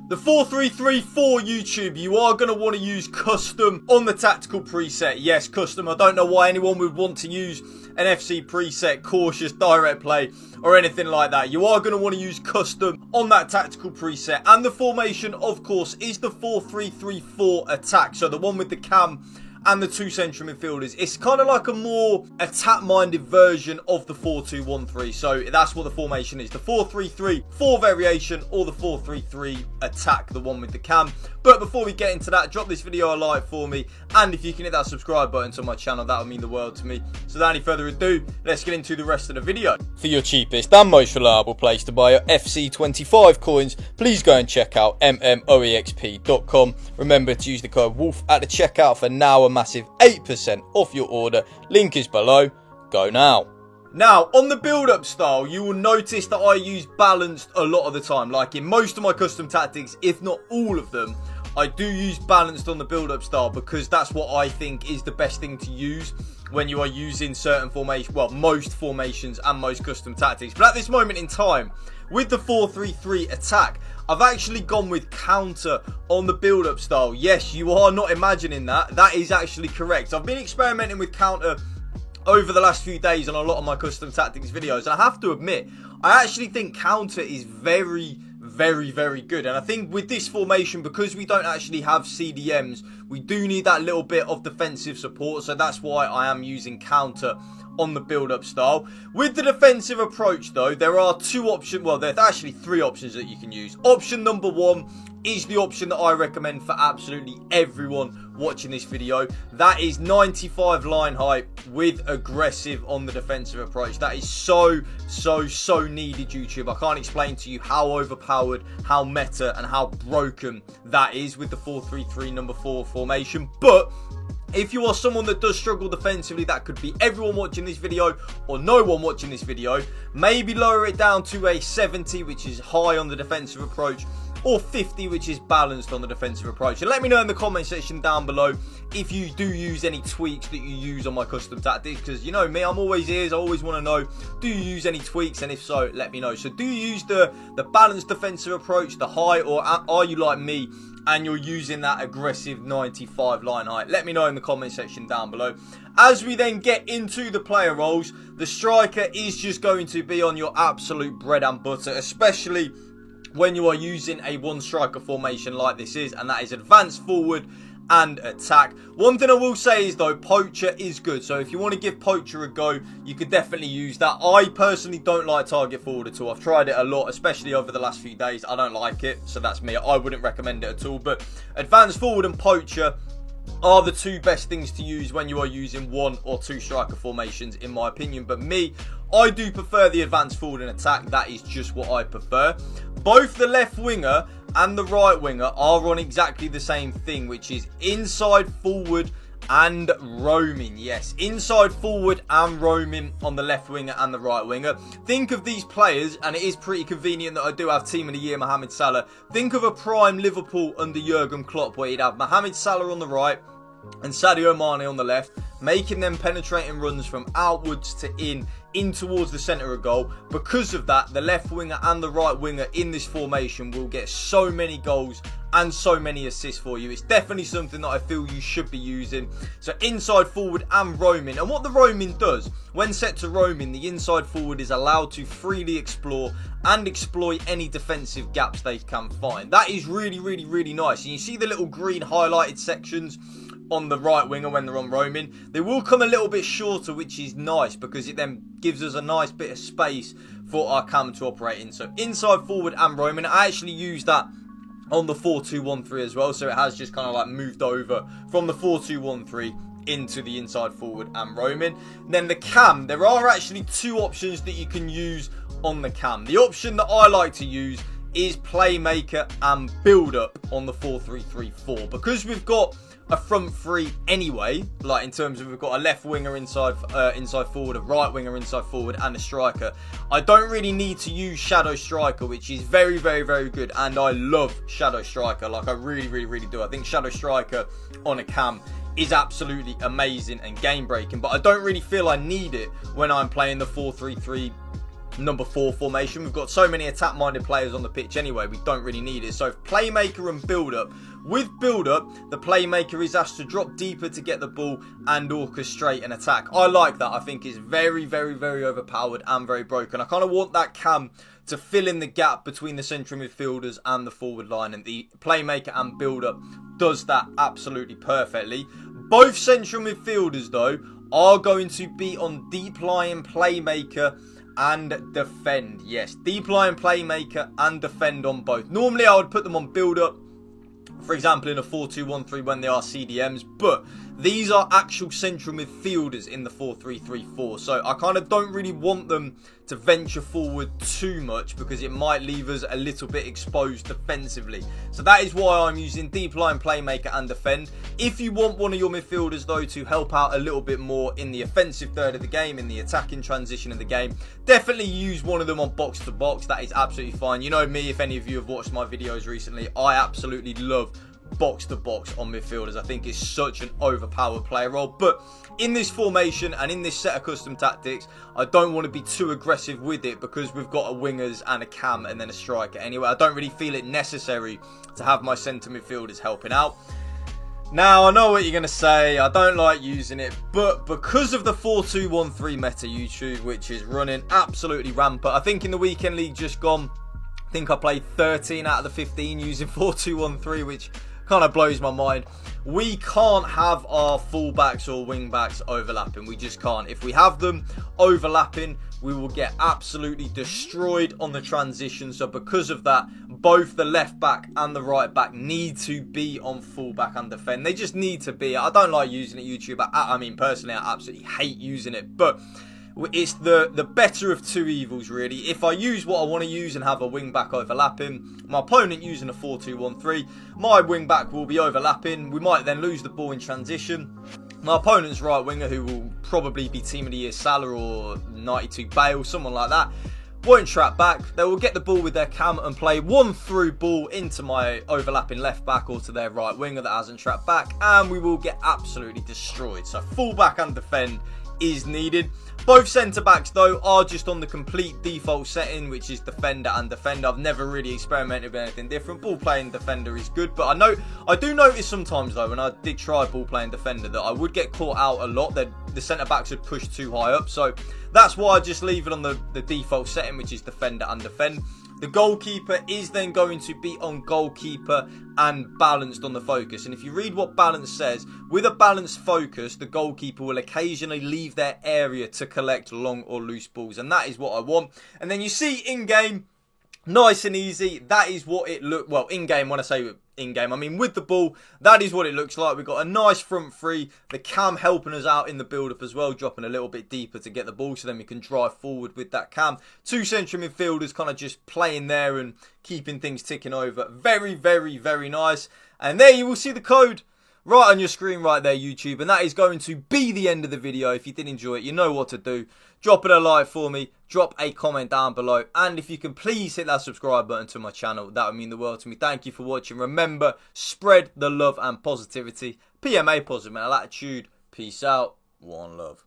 The 4-3-3 for YouTube, you are going to want to use custom on the tactical preset. Yes, custom. I don't know why anyone would want to use an FC preset, cautious, direct play, or anything like that. You are going to want to use custom on that tactical preset. And the formation, of course, is the 4-3-3-4 attack. So the one with the cam and the two central midfielders. It's kind of like a more attack-minded version of the 4-2-1-3. So that's what the formation is. The 4-3-3-4 variation, or the 4-3-3 attack, the one with the cam. But before we get into that, drop this video a like for me. And if you can hit that subscribe button to my channel, that would mean the world to me. So without any further ado, let's get into the rest of the video. For your cheapest and most reliable place to buy your FC25 coins, please go and check out mmoexp.com. Remember to use the code WOLF at the checkout for now a massive 8% off your order. Link is below. Go now. Now, on the build-up style, you will notice that I use balanced a lot of the time. Like in most of my custom tactics, if not all of them, I do use balanced on the build-up style because that's what I think is the best thing to use when you are using certain formations, well, most formations and most custom tactics. But at this moment in time, with the 4-3-3 attack, I've actually gone with counter on the build-up style. Yes, you are not imagining that. That is actually correct. I've been experimenting with counter over the last few days on a lot of my custom tactics videos. And I have to admit, I actually think counter is very good. And I think with this formation, because we don't actually have CDMs, we do need that little bit of defensive support. So that's why I am using counter on the build-up style. With the defensive approach though, there are two options. Well, there's actually three options that you can use. Option number one is the option that I recommend for absolutely everyone watching this video. That is 95 line height with aggressive on the defensive approach. That is so needed, YouTube. I can't explain to you how overpowered, how meta, and how broken that is with the 4-3-3 number 4 formation. But if you are someone that does struggle defensively, that could be everyone watching this video or no one watching this video, maybe lower it down to a 70, which is high on the defensive approach, or 50, which is balanced on the defensive approach. And let me know in the comment section down below if you do use any tweaks that you use on my custom tactics, because you know me, I'm always ears. I always want to know, do you use any tweaks? And if so, let me know. So do you use the balanced defensive approach, the high, or are you like me and you're using that aggressive 95 line height? Let me know in the comment section down below. As we then get into the player roles, the striker is just going to be on your absolute bread and butter, especially when you are using a one striker formation like this is, and that is advance forward and attack. One thing I will say is though, poacher is good. So if you want to give poacher a go, you could definitely use that. I personally don't like target forward at all. I've tried it a lot, especially over the last few days. I don't like it, so that's me. I wouldn't recommend it at all. But advance forward and poacher are the two best things to use when you are using one or two striker formations, in my opinion. But me, I do prefer the advance forward and attack. That is just what I prefer. Both the left winger and the right winger are on exactly the same thing, which is inside forward and roaming. Yes, inside forward and roaming on the left winger and the right winger. Think of these players, and it is pretty convenient that I do have team of the year Mohamed Salah. Think of a prime Liverpool under Jurgen Klopp, where you'd have Mohamed Salah on the right and Sadio Mane on the left, making them penetrating runs from outwards to in towards the centre of goal. Because of that, the left winger and the right winger in this formation will get so many goals and so many assists for you. It's definitely something that I feel you should be using. So inside forward and roaming. And what the roaming does, when set to roaming, the inside forward is allowed to freely explore and exploit any defensive gaps they can find. That is really nice. And you see the little green highlighted sections on the right winger when they're on roaming. They will come a little bit shorter, which is nice because it then gives us a nice bit of space for our cam to operate in. So inside forward and roaming. I actually use that on the 4-2-1-3 as well, so it has just kind of like moved over from the 4-2-1-3 into the inside forward and roaming. And then the cam, there are actually two options that you can use on the cam. The option that I like to use is playmaker and build up on the 4-3-3-4, because we've got a front three anyway, like in terms of we've got a left winger inside forward, a right winger inside forward, and a striker. I don't really need to use shadow striker, which is very good, and I love shadow striker. Like I really do. I think shadow striker on a cam is absolutely amazing and game breaking, but I don't really feel I need it when I'm playing the 4-3-3 number 4 formation. We've got so many attack-minded players on the pitch anyway, we don't really need it. So playmaker and build-up. With build-up, the playmaker is asked to drop deeper to get the ball and orchestrate an attack. I like that. I think it's very, very, very overpowered and very broken. I kind of want that cam to fill in the gap between the central midfielders and the forward line, and the playmaker and build-up does that absolutely perfectly. Both central midfielders, though, are going to be on deep line playmaker and defend. Yes, deep line playmaker and defend on both. Normally, I would put them on build-up, for example, in a 4-2-1-3 when they are CDMs, but these are actual central midfielders in the 4-3-3-4. So I kind of don't really want them to venture forward too much because it might leave us a little bit exposed defensively. So that is why I'm using deep line playmaker and defend. If you want one of your midfielders, though, to help out a little bit more in the offensive third of the game, in the attacking transition of the game, definitely use one of them on box to box. That is absolutely fine. You know me, if any of you have watched my videos recently, I absolutely love box to box on midfielders. I think it's such an overpowered player role, but in this formation and in this set of custom tactics, I don't want to be too aggressive with it because we've got a wingers and a cam and then a striker anyway. I don't really feel it necessary to have my centre midfielders helping out. Now, I know what you're going to say, I don't like using it, but because of the 4-2-1-3 meta, YouTube, which is running absolutely rampant, I think in the weekend league just gone, I think I played 13 out of the 15 using 4-2-1-3, which kind of blows my mind. We can't have our fullbacks or wingbacks overlapping. We just can't. If we have them overlapping, we will get absolutely destroyed on the transition. So because of that, both the left back and the right back need to be on fullback and defend. They just need to be. I don't like using it, YouTube. I mean, personally, I absolutely hate using it, but it's the better of two evils, really. If I use what I want to use and have a wing back overlapping, my opponent using a 4-2-1-3, my wing back will be overlapping. We might then lose the ball in transition. My opponent's right winger, who will probably be Team of the Year Salah or 92 Bale, someone like that, won't trap back. They will get the ball with their cam and play one through ball into my overlapping left back or to their right winger that hasn't trapped back, and we will get absolutely destroyed. So full back and defend is needed. Both centre backs, though, are just on the complete default setting, which is defender and defender. I've never really experimented with anything different. Ball playing defender is good, but I do notice sometimes, though, when I did try ball playing defender, that I would get caught out a lot, that the centre backs would push too high up. So that's why I just leave it on the default setting, which is defender and defend. The goalkeeper is then going to be on goalkeeper and balanced on the focus. And if you read what balance says, with a balanced focus, the goalkeeper will occasionally leave their area to collect long or loose balls. And that is what I want. And then you see in-game, nice and easy. That is what it looked, well, in-game, when I say in-game, I mean with the ball, that is what it looks like. We've got a nice front three, the cam helping us out in the build-up as well, dropping a little bit deeper to get the ball, so then we can drive forward with that cam. Two central midfielders kind of just playing there and keeping things ticking over. Very, very, very nice. And there you will see the code right on your screen right there, YouTube, and that is going to be the end of the video. If you did enjoy it, you know what to do. Drop it a like for me, drop a comment down below, and if you can please hit that subscribe button to my channel, that would mean the world to me. Thank you for watching. Remember, spread the love and positivity. PMA, positive mental attitude. Peace out. One love.